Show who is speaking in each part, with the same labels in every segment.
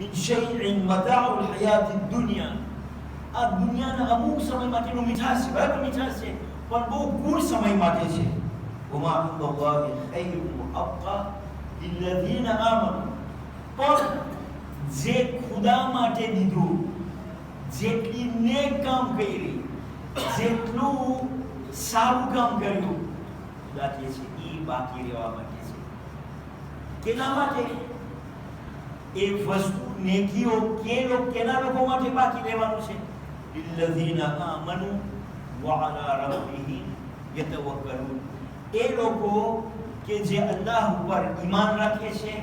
Speaker 1: Min શૈઇન મતાઉલ હયાતિદ દુનિયા, આ દુનિયાના અમુક સમય માટેનું મીઠાશ છે, બરાબર મીઠાશ છે, પણ બહુ ગુણ સમય માટે છે. વમા ઇન્દલ્લાહિ ખૈરુન વઅબકા લિલ્લઝીના આમનુ, પણ જે ખુદા માટે દીધું, જેટલી નેક કામ કરી, જેટલું સારું કામ કર્યું, ખુદા કહે છે એ બાકી રહેવા માટે છે. કેના માટે? એ વસ્તુ નેકીઓ કેના લોકો માટે બાકી રહેવાનું છે? લિલ્લઝીના આમનુ વઅલા રબ્બિહિમ યતવક્કલુન, એ લોકો કે જે અલ્લાહ ઉપર ઈમાન રાખે છે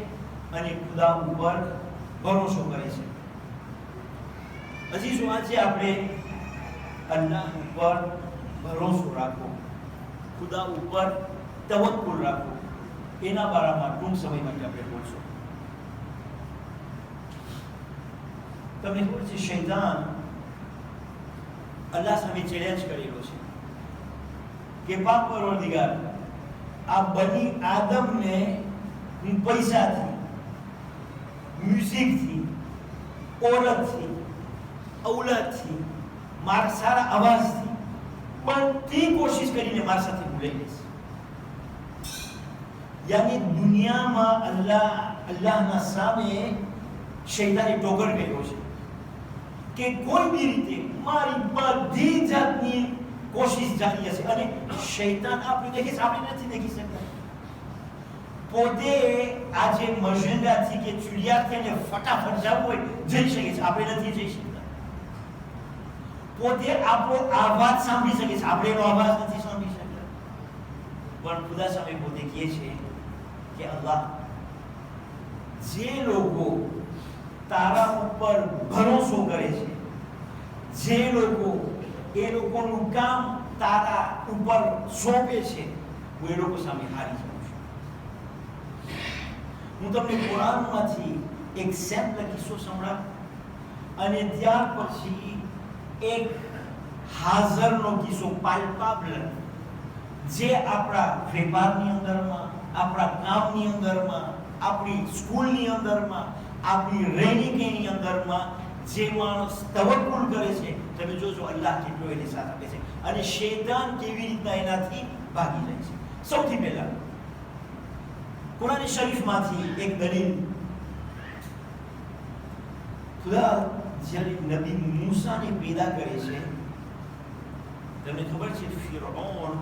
Speaker 1: અને ખુદા ઉપર ભરોસો કરે છે. હજી શું આજે આપણે અલ્લાહ ઉપર ભરોસો રાખો, ખુદા ઉપર તવક્કુલ રાખો, એના બારામાં ટૂંક સમયમાં આપણે બોલશું. તમને ખબર છે શૈતાન અલ્લાહ સામે ચેલેન્જ કરેલો છે કે પાક પરવરદિગાર, આ બની આદમને હું પૈસાથી, મ્યુઝિકથી, ઓરતથી, ઔલાદથી, મારા સારા અવાજથી બધી કોશિશ કરીને મારા સાથે ભૂલાઈ લઈશ. યાની દુનિયામાં અલ્લાહના સામે શૈતાને ટોગર કર્યો છે કે કોઈ બી રીતે મારી બધી જાતની કોશિશ જારી હશે. અને શૈતાન આપણે દેખી છે, આપણે નથી દેખી શકતા. પોતે આજે મજંગાથી કે ચુડિયાથી એને ફટાફટ જવું હોય જઈ શકે છે, આપણે નથી જઈ શકતા. પોતે આપણો આવાજ સાંભળી શકે છે, આપણે એનો અવાજ નથી સાંભળી શકતા. પણ ખુદા સામે પોતે કહે છે કે અલ્લાહ, જે લોકો તારા ઉપર ભરોસો કરે છે, જે લોકો એ લોકોનું કામ તારા ઉપર સોંપે છે, હું એ લોકો સામે હારી જાઉં છું. હું તમને કુરાનમાંથી એક સેમ્પલ કિસ્સો સંભળાવું અને ત્યાર પછી એક હાજરનો કિસ્સો, પાલ્પાબલ, જે આપણા વેપારની અંદરમાં, આપણા કામની અંદરમાં, આપણી સ્કૂલની અંદરમાં, આપણી રહેણી કહેણી અંદરમાં જે માણસ તવક્કુલ કરે છે, તમે જોજો અલ્લાહ કેટલો એને સાથ આપે છે અને શૈતાન કેવી રીતના એનાથી ભાગી જાય છે. સૌથી પહેલા કુરાન શરીફમાંથી એક દલીલ, ખુદા જ્યારે નબી મૂસાને પેદા કરે છે, તમને ખબર છે ફિરૌન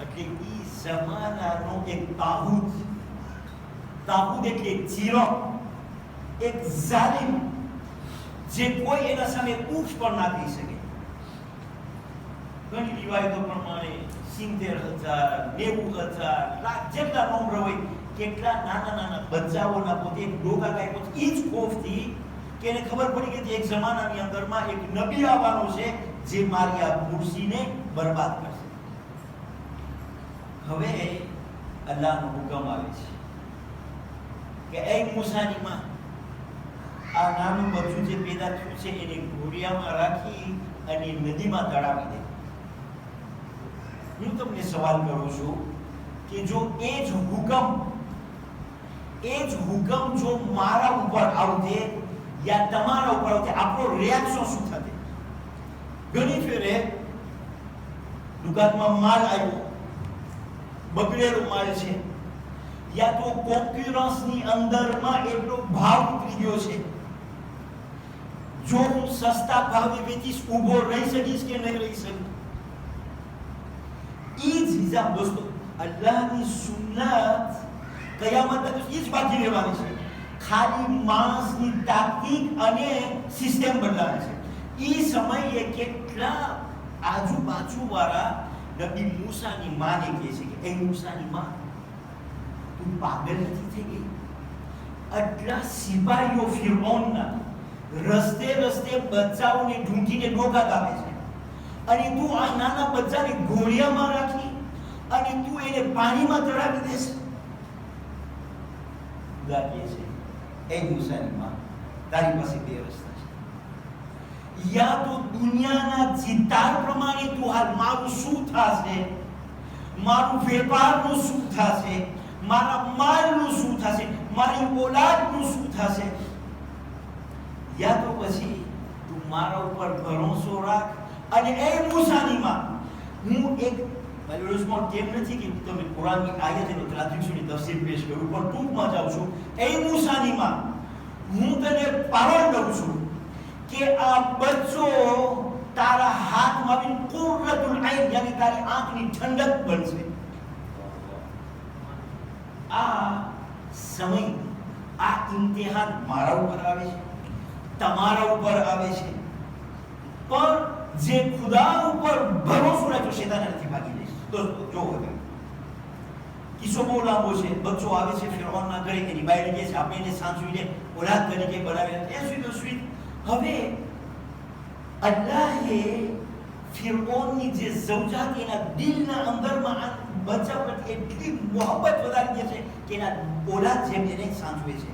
Speaker 1: એટલે ઈ જમાનાનો એક તાહૂત એટલે એક ચિરક, એક જાલિમ, જે કોઈ એના સામે ઉફ પણ ના કહી શકે. ઘણી રિવાયતો પ્રમાણે 70,000, 90,000, લાખ જેટલા નોમર હોય, કેટલા નાના નાના બચ્ચાઓના પોતે ડોકા કાપ્યો છે, એ જ ખોફથી કે એને ખબર પડી કે એક જમાનાની અંદરમાં એક નબી આવવાનો છે જે મારી આ મુર્શીને બરબાદ કરશે. હવે અલ્લાહનો હુકમ આવે છે કે એ મૂસાની માં, આ નાનું બચ્ચું જે પેદા થયું છે એને ઘોડિયામાં રાખી અને નદીમાં તળાવી દે. હું તમને સવાલ કરું છું કે જો એ જ હુકમ જો મારા ઉપર આવતે યા તમારા ઉપર આવતે, આપણો રિએક્શન શું થતે? ઘણી ફેરે દુકાનમાં માલ આવ્યો, બગડેલો માલ છે, યા તો કોન્ક્યુરન્સની અંદરમાં એટલો ભાવ ઉતરી ગયો છે, જો હું સસ્તા ભાવે વેચીશ, ઊભો રહી શકીશ કે નહીં રહી શકું? ઈ જ હિસાબ દોસ્તો, અલ્લાહની સુન્નત કયામત તક ઈ જ બાકી રહેવાની છે. ખાલી માણસની તાકતીક અને સિસ્ટમ બદલાવી છે. ઈ સમયે કેટલા આજુબાજુ વાળા નબી મૂસાની માને કહે છે કે એ મૂસાની માં, તું પાગલ નથી થઈ ગઈ? આટલા સિપાહીઓ ફિરૌનના રસ્તે બચ્ચાઓને ઢૂંઢીને ડોકા કાપે છે અને તું આ નાના બચ્ચાને ઘોડિયામાં રાખી અને તું એને પાણીમાં તળાવી દેશ. ખુદા કહે છે, એ મૂસાની માં, તારી પાસે બે રસ્તા છે. યા તો દુનિયાના ચિત્તાર પ્રમાણે તું હાલ, મારું શું થશે, મારું વેપારનું શું થશે, મારા માલનું શું થશે, મારી ઓલાદનું શું થશે, યા તો પછી તું મારા ઉપર ભરોસો રાખ અને એ મૂસાનીમાં હું એક બાઇબલમાં કેમ નથી કે તમે કુરાનની આયતનો ટ્રાન્સલેશનની તફસીર પેશ કરું પણ ટૂંકમાં જાઉં છું એ મૂસાનીમાં હું તને પારણ દઉં છું કે આ બચ્ચો તારા હાથમાં બિન કુર્રતુલ આઈન યાની તારી આંખની ઠંડક બનશે. આ સમય આ ઇમ્તિહાન મારા ઉપર આવે છે, તમારા ઉપર આવે છે, પણ જે ખુદા ઉપર ભરોસો રાખ્યો શેતાન નથી ભાગી જશે. દોસ્તો જો હવે કિસ્સો બહુ લાંબો છે. બચ્ચો આવે છે ફિરૌનના ઘરે, એની બાયડી કહે છે આપણે એને સાંસવીને ઓલાદ તરીકે બનાવ્યા. એ સ્વીટ હવે અલ્લાહે ફિરૌનની જે ઝૌજાત એના દિલના અંદરમાં આ બચ્ચા પ્રત્યે એટલી મોહબ્બત વધારી દે છે કે એના ઓલાદ જેમ એને સાંચવે છે.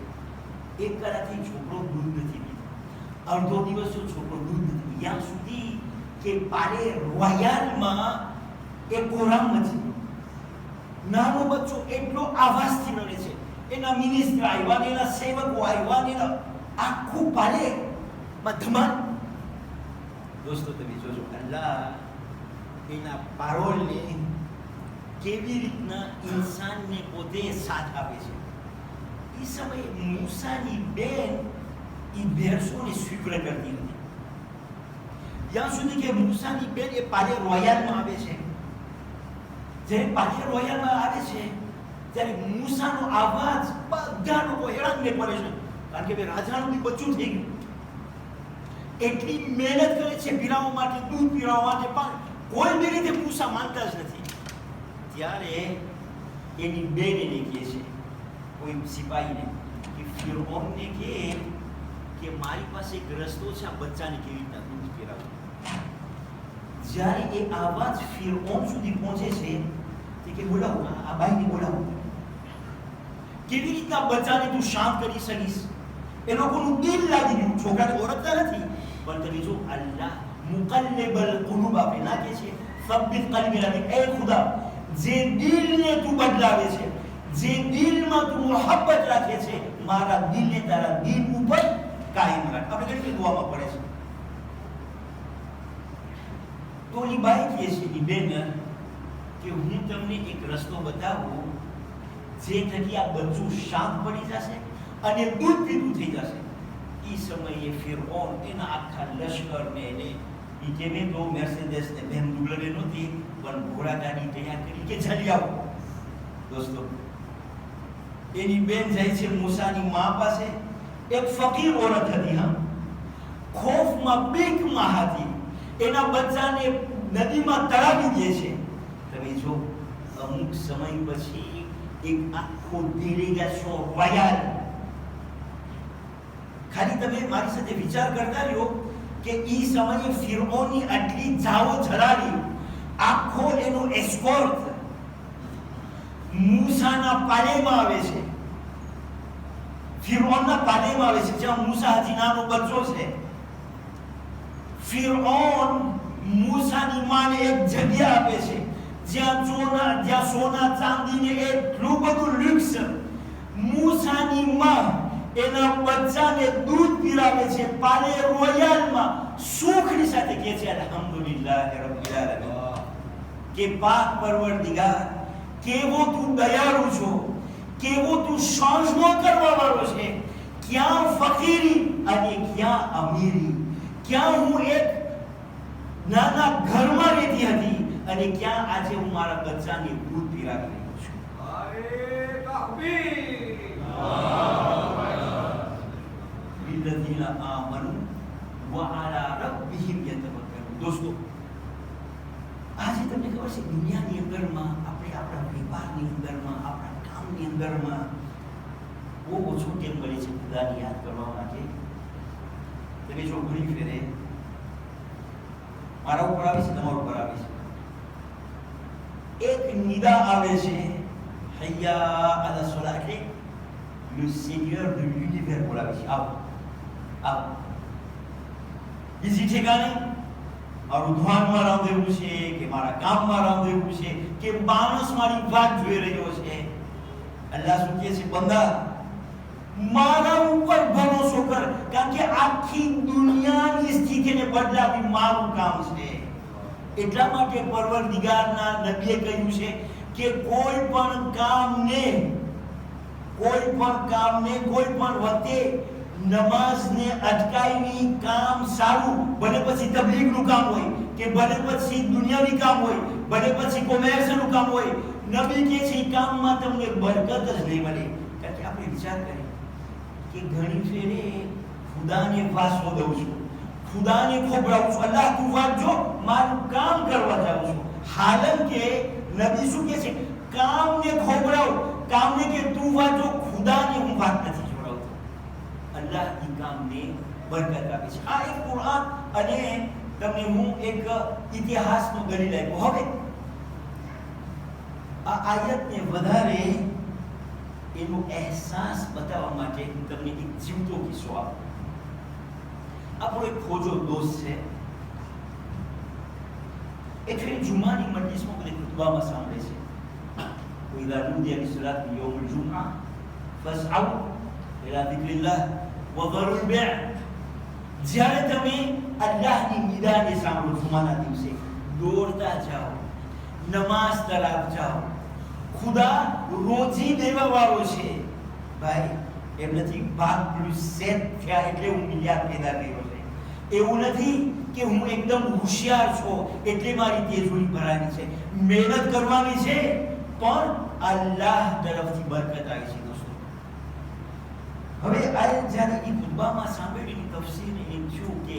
Speaker 1: એક કલાકથી છોકરો દૂધ નથી પીતો, અડધો દિવસ છોકરો દૂધ નથી પીતો, ત્યાં સુધી કે પાલે રોયાલમાં એક કોરામ નથી. નાનો બચ્ચો એટલો આવાજથી રડે છે. એના મિનિસ્ટર આવ્યા ને એના સેવકો આવ્યા ને આખું પાલે ધમાલ. દોસ્તો તમે જોજો અલ્લાહ એના પારોલને કેવી રીતના ઇન્સાનને પોતે સાથ આપે છે. એ સમયે મૂસાની બેન એ ભેંસોને સ્વીકાર કરતી હતી. જ્યાં સુધી કે મૂસાની બેન એ પાલે રોયાલમાં આવે છે. જ્યારે પાલે રોયાલમાં આવે છે ત્યારે મૂસાનો અવાજ બધા લોકો હેરાનને પડે છે, કારણ કે રાજાનું બી બચ્ચું થઈ ગયું. એટલી મહેનત કરે છે પીરાવા માટે, દૂધ પીરાવા માટે, પણ કોઈ બી રીતે મૂસા માનતા જ નથી. ત્યારે એની બેન એને કહે છે, કોઈ સિપાહીને, કે ફિરૌનને કહે કે મારી પાસે એક રસ્તો છે આ બચ્ચાને કેવી રીતના દૂધ પીરાવું. જ્યારે એ આવાજ ફિરૌન સુધી પહોંચે છે તે કે બોલાવો, આ બાઈને બોલાવો, કેવી રીતના બચ્ચાને તું શાંત કરી શકીશ. એ લોકોનું દિલ લાગી ગયું. છોકરાને ઓળખતા નથી, પણ તમે જો અલ્લાહ મુકલ્લિબલ કુલુબ આપણે નાખે છે, સબ્બિત કલ્બી લાગે. એ ખુદા જે દિલને તું બદલાવે છે, જે દિલમાં તું મોહબ્બત રાખે છે, મારા દિલને તારા દિલ ઉપર કાયમ રાખ. આપણે કેટલી દુઆમાં પડે છે. તો એ બાઈ કહે છે એ બેન કે હું તમને એક રસ્તો બતાવું જે થકી આ બચ્ચું શાંત પડી જશે અને દૂધ પીતું થઈ જશે. એ સમયે ફિરૌન એના આખા લશ્કરને એને એ કેમે તો મેર્સેડેસ ને BMW નહોતી, પણ ઘોડાગાડી તૈયાર કરી કે ચાલી આવો. દોસ્તો એની બેન જાય છે મૂસાની મા પાસે. એક ફકીર ઓરત હતી, હા, ખોફમાં બીકમાં હતી. એના બચ્ચાને નદીમાં તળાવી દે છે. તમે જો અમુક સમય પછી એક આખો ડેલિગેશન રોયલ, ખાલી તમે મારી સાથે વિચાર કરતા રહ્યો કે ઈ સમયે ફિરૌનની આટલી જાઓ જલાલી, આખો એનો એસ્કોર્ટ મૂસાના પાલેમાં આવે છે. ફિરૌનના પાલેમાં આવે છે, જ્યાં મૂસા હજી નાનો બચ્ચો છે. ફિરૌન મૂસાની માને એક જગ્યા આપે છે જ્યાં સોના ચાંદીને એટલું બધું લુક્સ. મૂસાની માં એના બચ્ચાને દૂધ પીરાવે છે પાલે રોયાલમાં, સુખની સાથે કહે છે અલ્હમ્દુલિલ્લાહ રબ્બિલ આલામીન, કે પાક પરવરદિગાર કેવો તું દયાળુ છો, કેવો તું શાંજમો કરવા વાળો છે. ક્યાં ફકીરી અને ક્યાં અમીરી, ક્યાં હું એક નાના ઘરમાં રહેતી હતી અને ક્યાં આજે હું મારા બચ્ચાને દૂધ પીરાવી રહ્યો છું. બિલ્લઝીના આમનુ વઅલા રબ્બિહિમ યતવક્કલુન. દોસ્તો આજે તમને ખબર છે દુનિયાની અંદરમાં આપણે આપણા વેપારની અંદરમાં, આપણા કામની અંદરમાં બહુ ઓછું કેમ મળે છે ખુદાને યાદ કરવા માટે. તમે જો ઘણી ફેરે મારા ઉપર આવે છે, તમારા ઉપર આવે છે, એક નિદા આવે છે, હૈયા અલા સોલા, એટલે le Seigneur de l'univers બોલાવે છે, આવો આવો. બીજી ઠેકાણે મારું ધ્યાનમાં રાંધેવું છે કે મારા કામમાં રાંધેવું છે કે માણસ મારી વાત જોઈ રહ્યો છે. અલ્લાહ શું કહે છે, બંદા મારા ઉપર ભરોસો કર, કારણ કે આખી દુનિયાની સ્થિતિને બદલાવી મારું કામ છે. એટલા માટે પરવરદિગારના નબીએ કહ્યું છે કે કોઈ પણ કામને કોઈ પણ વખતે નમાઝને અટકાવી કામ સારું, ભલે પછી તબલીગનું કામ હોય કે ભલે પછી દુનિયાવી કામ હોય, ભલે પછી કોમર્સનું કામ હોય, નબી કે છે કામમાં તમને બરકત જ નહીં મળે. કારણ કે આપણે વિચાર કરીએ કે ઘણી ફેરે ખુદાને વાસો દઉં છું, ખુદાને ખોબરાવું છું, અલ્લાહ તું વાંચજો, મારું કામ કરવા જાઉં છું. હાલન કે નબી શું કે છે? કામને ખોબરાવ, કામને કે તું વાંચો, ખુદાને હું વાત નથી જોડાવતો. અલ્લાહ ઈ કામને બરકત આપે છે. આ એક કુરાન અને તમને હું એક ઇતિહાસનો દલીલ આપ્યો. હવે આ આયતને વધારે એનો અહેસાસ બતાવવા માટે હું તમને એક જીવતો કિસ્સો આપું. આપણો એક ખોજો દોસ્ત છે, એ ફરી જુમાની મજલિસમાં બધે ખુતબામાં સાંભળે છે, وإذا نودي للصلاة يوم الجمعة فاسعوا إلى ذكر الله وذروا البيع. જ્યારે તમે અલ્લાહની નિદાને સાંભળો જુમાના દિવસે, દોડતા જાઓ, નમાઝ તરફ જાઓ. ખુદા રોજી દેવા વાળો છે ભાઈ. એમ નથી ભાગ પ્લસ સેટ થયા એટલે હું મિલિયાર્ડ પેદા કર્યો છે. એવું નથી કે હું એકદમ હોશિયાર છું એટલે મારી તેજોરી ભરાની છે. મહેનત કરવાની છે, પણ અલ્લાહ તરફથી બરકત આવી છે દોસ્તો. હવે આ જ્યારે એ ખુતબામાં સાંભળીની તફસીર એમ થયું કે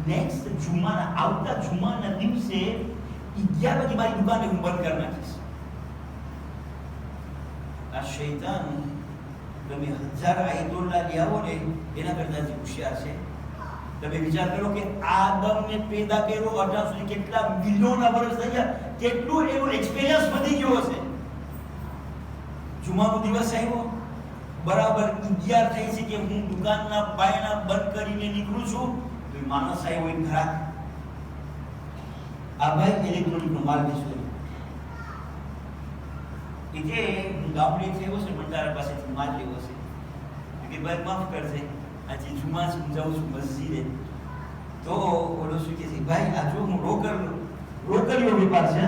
Speaker 1: નેક્સ્ટ જુમાના આવતા જુમાના દિવસે 11 વાગે મારી દુકાને હું બંધ કરી નાખીશ. આ શૈતાન તમે 1000 આયતોલ્લા લઈ આવો ને એના કરતા જ હોશિયાર છે. તમે વિચાર કરો કે આદમને પેદા કર્યો 1800 સુધી કેટલા મિલિયન વર્ષ થઈ ગયા, કેટલું એનો એક્સપિરિયન્સ વધી ગયો હશે. જુમાનો દિવસ આવ્યો, બરાબર 11 થઈ છે કે હું દુકાનના બાયણા બંધ કરીને નીકળું છું, તો માણસ આવ્યો એક ગ્રાહક. આ ભાઈ ઇલેક્ટ્રોનિકનો માલ વેચતો એટલે હું ગામડેથી આવ્યો છે, પણ તારા પાસેથી માલ લેવો છે. કે ભાઈ માફ કરજે, આજે જુમા છે, હું જાઉં છું મસ્જિદે. તો ઓલો શું કે છે, ભાઈ આ જો હું રોકડીનો વેપાર છે,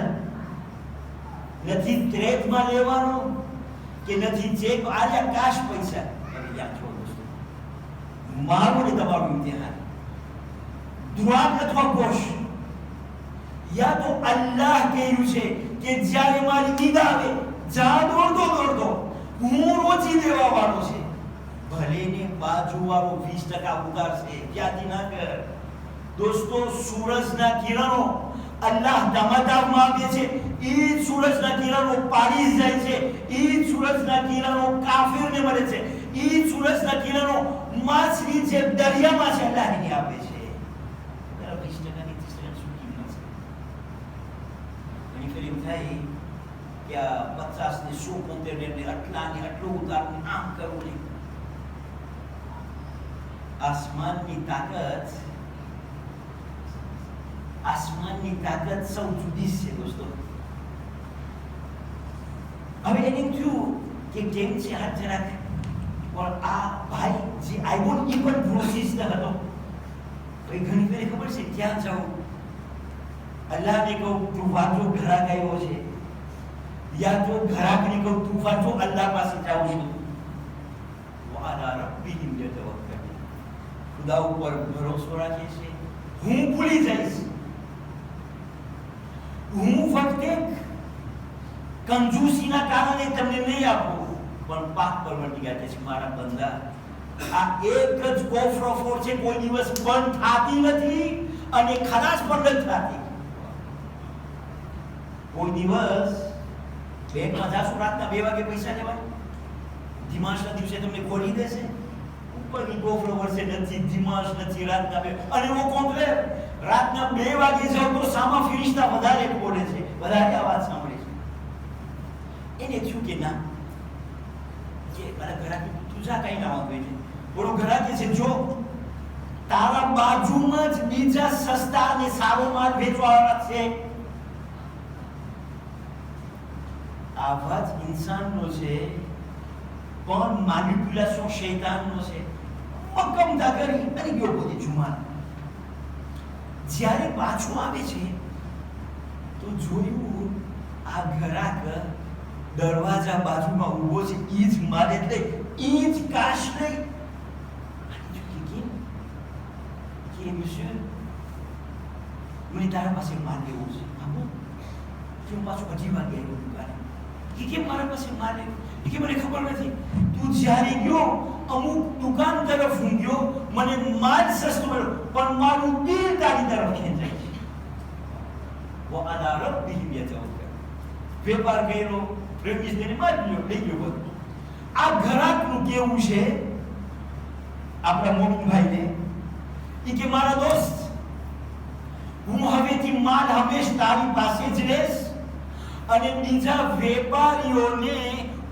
Speaker 1: નથી ટ્રેડમાં લેવાનો કે નથી ચેક, આજે કાશ પૈસા. યાદ છો દોસ્તો, મારું ને તમારું ઇમ્તિહાન દુઆ અથવા કોશ. યા તો અલ્લાહ કહ્યું છે કે જ્યારે મારી નીંદ આવે જા દોડતો હું રોજી દેવા વાળો છે, ભલે ને બાજુ વાળો 20% ઉતારશે, યાદી ના કર દોસ્તો. સૂરજના કિરણો અલ્લાહ દમાદામાં આપે છે, ઈ સૂરજના કિરણો પાડી જાય છે, ઈ સૂરજના કિરણો કાફિરને મળે છે, ઈ સૂરજના કિરણો માછલી છે દરિયામાં છે અલ્લાહને આપે છે. 20% ની 30% શું કિંમત છે? ઘણી ફેર એમ થાય કે 50 ને 100 ને આટલા ને આટલું ઉતારને આમ કરવું નહીં. આસમાનની તાકાત સૌ જુદી છે દોસ્તો. હવે એને થયું કે કેમ છે હાથ જરાક, પણ આ ભાઈ જે આવ્યો એ પણ પ્રોસેસ હતો. તો એ ઘણી ફેર ખબર છે ક્યાં જાઉં, અલ્લાહને કહું તું વાંચો ઘરાક આવ્યો છે, યા તો ઘરાકને કહું તું વાંચો અલ્લાહ પાસે જાઉં છું. વઆલા રબ્બિહિમ યતવક્કલુન, ખુદા ઉપર ભરોસો રાખે છે. હું ભૂલી જઈશ, હું ફક્ત કંજૂસીના કારણે તમને નહીં આપું, પણ પાક પરવર્તિગાર છે મારા બંદા, આ એક જ કોફરો છે, કોઈ દિવસ બંધ થતી નથી અને ખલાસ પણ નથી થતી. કોઈ દિવસ બેંકમાં જાશું રાતના 2 વાગે પૈસા લેવાય, દિમાશના દિવસે તમને ખોલી દેશે. ઉપરની કોફરો વર્ષે નથી, દિમાશ નથી, રાતના 2 અને वो કોમ્પ્લે રાતના 2 વાગે જાવ તો સામા ફિરિશ્તા વધારે બોલે છે, વધારે અવાજ સાંભળે છે. એને થયું કે ના, કે મારા ઘરાકી તું જા કઈ ના આવે છે. બોલો ઘરાકી છે, જો તારા બાજુમાં જ બીજા સસ્તા અને સારો માલ વેચવાવાળા છે. આવા જ ઇન્સાનનો છે પણ મેનિપ્યુલેશન શૈતાનનો છે. મક્કમતા કરી અને ગયો પોતે જુમાન. જ્યારે પાછો આવે છે તો જોયું આ ઘરાક દરવાજા બાજુમાં ઊભો છે. ઈજ મારે એટલે ઈજ કાશ નહીં. કે monsieur મને તારા પાસે માલ લેવો છે. આવું કે હું પાછું હજી વાગે આવ્યો દુકાને. કે મારા પાસે માલ લેવો કે મને ખબર નથી. તું જ્યારે ગયો અમુક દુકાન તરફ હું ગયો, મને માલ સસ્તો મળ્યો, પણ મારું દિલ તારી તરફ ખેંચાય છે. વો અલા રબ્બિહિમ યતવક્કલ. વેપાર કર્યો, પ્રેમિસ દેને માલ લ્યો, લઈ ગયો બધું. આ ઘરાકનું કેવું છે આપણા મોટું ભાઈને કે મારા દોસ્ત, હું હવેથી માલ હંમેશ તારી પાસે જ લઈશ અને બીજા વેપારીઓને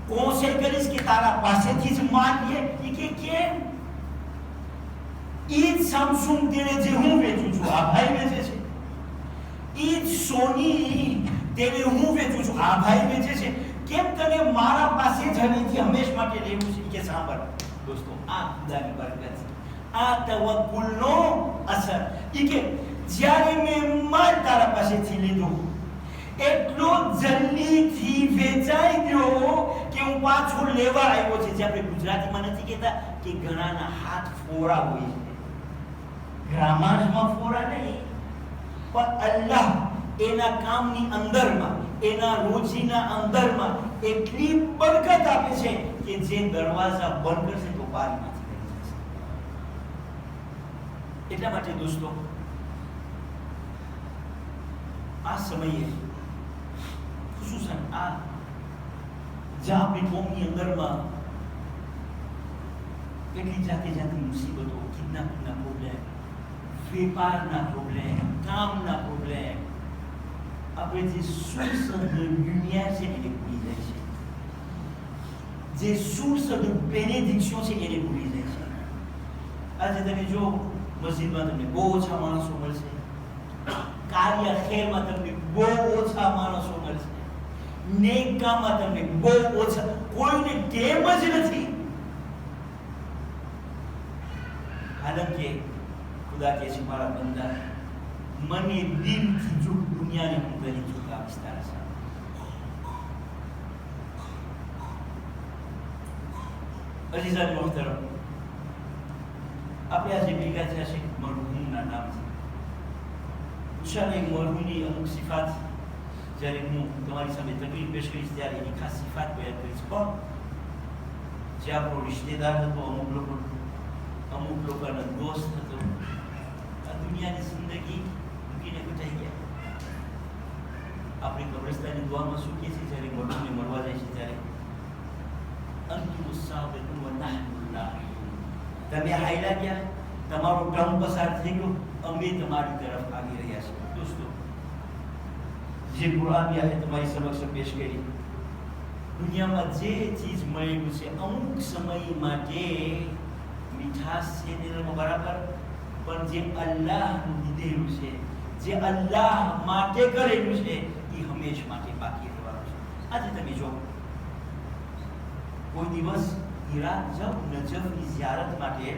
Speaker 1: કોસે કરીશ કે તારા પાસેથી જ માલ લે. કે કેમ? ઈ સેમસંગ તેને જે હું વેચું છું આ ભાઈ વેચે છે. ઈ સોની તેને હું વેચું છું આ ભાઈ વેચે છે. કેમ તને મારા પાસે જ હવેથી હંમેશ માટે લેવું છે? કે સાંભળ દોસ્તો, આ ખુદાની બરકત છે, આ તવક્કુલનો અસર. કે જ્યારે મેં માલ તારા પાસેથી લીધો એટલો જલ્દીથી વેચાઈ ગયો કે હું પાછો લેવા આવ્યો છે. જે આપણે ગુજરાતીમાં નથી કહેતા કે ઘણાના હાથ ફોરા હોય છે, ગ્રામારમાં ફોરા નહીં, પણ અલ્લાહ એના કામની અંદરમાં, એના રોજીના અંદરમાં એટલી બરકત આપે છે કે જે દરવાજા બંધ કરશે તો બારી નથી કરી જશે. એટલા માટે દોસ્તો, આ સમયે ખુસુસન આ જ્યાં આપણી કોમની અંદરમાં એટલી જાતે જાતની મુસીબતો, કિડનેપિંગના પ્રોબ્લેમ, વેપારના પ્રોબ્લેમ, કામના પ્રોબ્લેમ, આપણે જે સોર્સ ઓફ લ્યુમિère છે એને ભૂલી જાય છે. જે સોર્સ ઓફ બેનેડિક્શન છે એને ભૂલી જાય છે. આજે તમે જો મસ્જિદમાં તમને બહુ ઓછા માણસો મળશે, કાર્ય ખેરમાં તમને બહુ ઓછા માણસો મળશે, નેક કામમાં તમને બહુ ઓછા, કોઈને ટેમ જ નથી. હાલાંકि ખુદા કહે છે મારા બંદા, મને દિલથી જો દુનિયાને હું કરી ચૂકાવીશ તારા સાથે. અજીઝાન મોહતરમ, આપણે આજે ભેગા થયા છે મરહૂમના નામથી. ઇન્શાઅલ્લાહ મરહૂમની અમુક સિફાત જ્યારે હું તમારી સામે તકલીફ પેશ કરીશ ત્યારે એની ખાસ સિફાત બયાન કરીશ. પણ જે આપણો રિશ્તેદાર હતો, અમુક લોકોનો દોસ્ત હતો, આ દુનિયાની જિંદગી મૂકીને ગુજારી ગયા. આપણી કબ્રસ્તાનની દુઆમાં શું કહે છે જ્યારે મરહૂમને મળવા જાય છે ત્યારે, અંતુમ સાબિકુન વ નહનુ લાહિકુન. તમે હાયલા ગયા, તમારો ટર્મ પસાર થઈ ગયો, અમે તમારી તરફ આવી રહ્યા છીએ. દોસ્તો, જે કુરાનની આયત તમારી સમક્ષ પેશ કરી, દુનિયામાં જે ચીજ મળેલું છે અમુક સમય માટે મીઠાશ છે તેનામાં બરાબર, પણ જે અલ્લાહનું દીધેલું છે, જે અલ્લાહ માટે કરેલું છે, એ હંમેશ માટે બાકી રહેવાનું છે. આજે તમે જો કોઈ દિવસ ઈરાક જાઓ નજફની ઝિયારત માટે,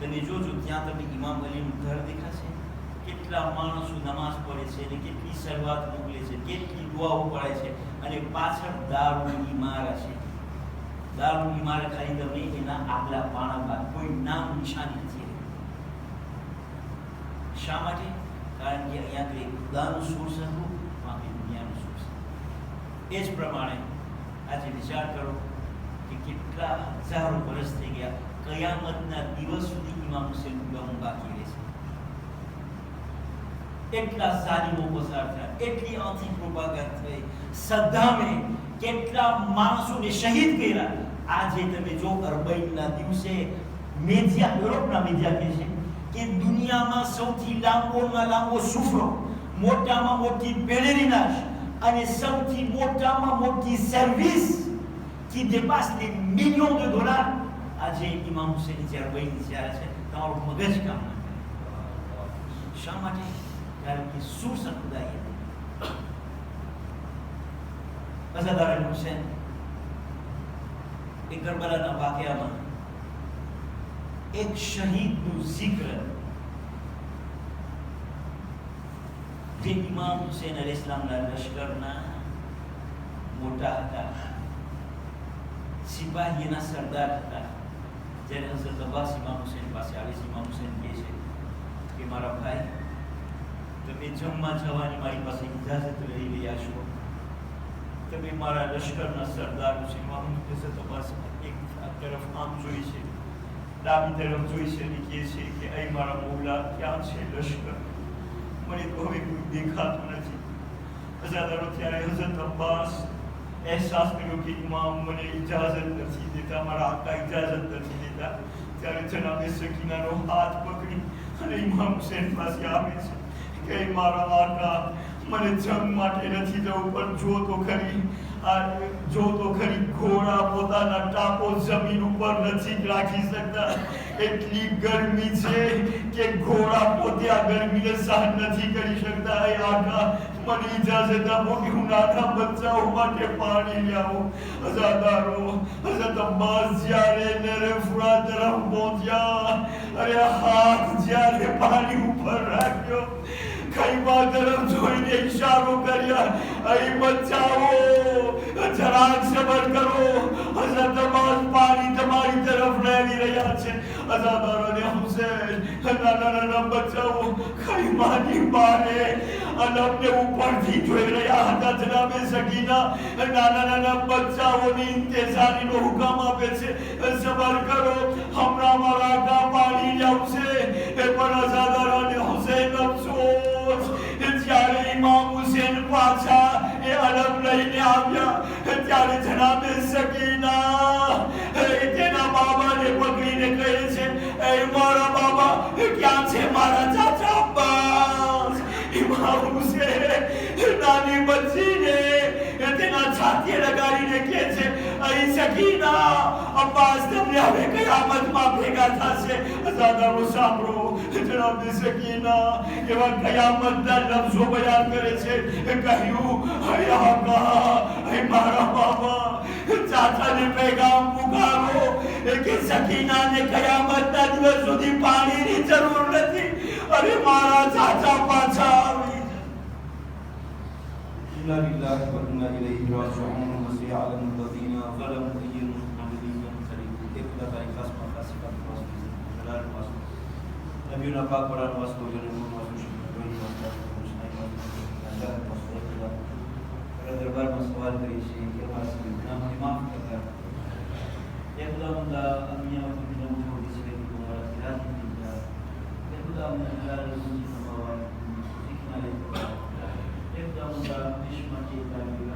Speaker 1: તમે જોજો ત્યાં તમને ઇમામ અલીનું ઘર દેખાશે. કેટલા માણસો નમાઝ પડે છે અને કેટલી સલવાત મોકલે છે, કેટલી દુઆઓ પડાય છે, અને પાછળ દારૂલ ઇમારત છે. દારૂલ ઇમારત ખાલી તમને એના આગલા પાણા બાદ કોઈ નામ નિશાની નથી. શા માટે? કારણ કે અહીંયા તો એક ખુદાનું સોર્સ હતું, બાકી દુનિયાનું સોર્સ. એ જ પ્રમાણે આજે વિચાર કરો કે કેટલા હજારો વર્ષ થઈ ગયા, કયામતના દિવસ સુધી ઇમામ હુસૈન ગુલામ બાકી રહેશે. એટલા ઝાલિમો પસાર થયા, એટલી આંથી પ્રોપાગેન્ડ થઈ, સદ્દામે કેટલા માણસોને શહીદ કર્યા. આજે તમે જો અરબઈના દિવસે મીડિયા, યુરોપના મીડિયા કહે છે કે દુનિયામાં સૌથી લાંબોમાં લાંબો સુફરો, મોટામાં મોટી પેલેરિનાજ અને સૌથી મોટામાં મોટી service qui dépasse les millions de dollars. આજે ઇમામ હુસૈન જ્યારે વહીની જ્યારે છે, તમારું મગજ કામ ન કરે. શા માટે? કારણ કે સોર્સ ખુદાઈ હતી. અઝાદાર હુસૈન એ કરબલાના વાક્યામાં એક શહીદનું જિક્ર, જે ઇમામ હુસૈન અલૈહિસ્સલામના લશ્કરના મોટા હતા, સિપાહીના સરદાર હતા. જ્યારે હઝરત અબ્બાસ ઇમામ હુસૈન પાસે આવે છે, ઇમામ હુસૈન કહે છે કે મારા ભાઈ, તમે જમવા જવાની મારી પાસે ઇજાઝત લઈ રહ્યા છો, તમે મારા લશ્કરના સરદાર છો. ઇમામ હઝરત અબ્બાસ એક તરફ આમ જોઈ છે, ડાબી તરફ જોઈ છે અને કહે છે કે અહીં મારા મૌલા ક્યાં છે લશ્કર? મને તો હવે કોઈ દેખાતું નથી. અજાદારો ત્યારે હઝરત અબ્બાસ અહેસાસ કર્યો કે ઇમામ મને ઇજાઝત નથી દેતા, મારા આકા ઇજાઝત નથી દેતા. ત્યારે જનાબે સકીનાનો હાથ પકડી અને ઇમામ હુસૈન પાસે આવે છે કે મારા આકા, મને જંગ માટે નથી જવું, પણ જો તો ખરી ઘોડા પોતાના ટાપો જમીન ઉપર નથી રાખી શકતા. એટલી ગરમી છે કે ઘોડા પોતે આ ગરમીને સહન નથી કરી શકતા. એ આકા, મને ઇજાઝત આપો કે હું નાના બચ્ચાઓ માટે પાણી લઈ આવું. અઝાદારો, હઝરત અબ્બાસ જ્યારે નરે ફુરા તરફ પહોંચ્યા, અરે હાથ જ્યારે પાણી ઉપર રાખ્યો, ખૈબા તરફ જોઈને ઈશારો કર્યા, અહીં બચ્ચાઓ જરાક સબર કરો, હઝરત અબ્બાસ પાણી તમારી તરફ લાવી રહ્યા છે. અઝાદારોને હુસૈન, નાના બચ્ચાઓ ખૈમાની બારે અલમને ઉપરથી જોઈ રહ્યા હતા. જનાબે સકીના નાના બચ્ચાઓની ઇંતેજારીનો હુકમ આપે છે, સબર કરો, હમણાં મારા આકા પાણી લાવશે. એ પણ અઝાદારોને હુસૈન અફસોસ, જ્યારે ઇમામ હુસૈન પાછા એ અલમ લઈને આવ્યા, ત્યારે જનાબે સકીના તેના બાબાને પકડીને કહે છે, એ મારા બાબા ક્યાં છે મારા ચાચા અબ્બાસ? ઇમામ હુસૈન નાની બચ્ચીને તેના છાતીએ લગાડીને કહે છે, અહીં સકીના, અબ્બાસ તમને હવે કયામતમાં ભેગા થશે. અઝાદારો સાંભળો, જનાબે સકીના એવા કયામતના લફ્ઝો બયાન કરે છે. કહ્યું, હે આકા, હે મારા બાબા, ચાચાને પેગામ પુકારો કે સકીનાને કયામતના દિવસ સુધી પાણીની જરૂર નથી. અરે મારા ચાચા પાછા આવી.
Speaker 2: إنا لله وإنا إليه راجعون. وسيع على الذين ظلموا أي منقلب ينقلبون. إقبل خاص مخاصفات الرسول جلال الرسول نبينا پاک قرآن واسطه جنون واسطه شکر دربار में सवाल करी છે કે અમારા ગુનાહોને માફ કરતા. એ ખુદાવંદા અમિયા વખતનો છોડી છે કે તમારા રાજી થઈ ગયા. એ ખુદાવંદા જલાલ રૂજી નમાવા શીખના લે. એ ખુદાવંદા દેશ માટે તારી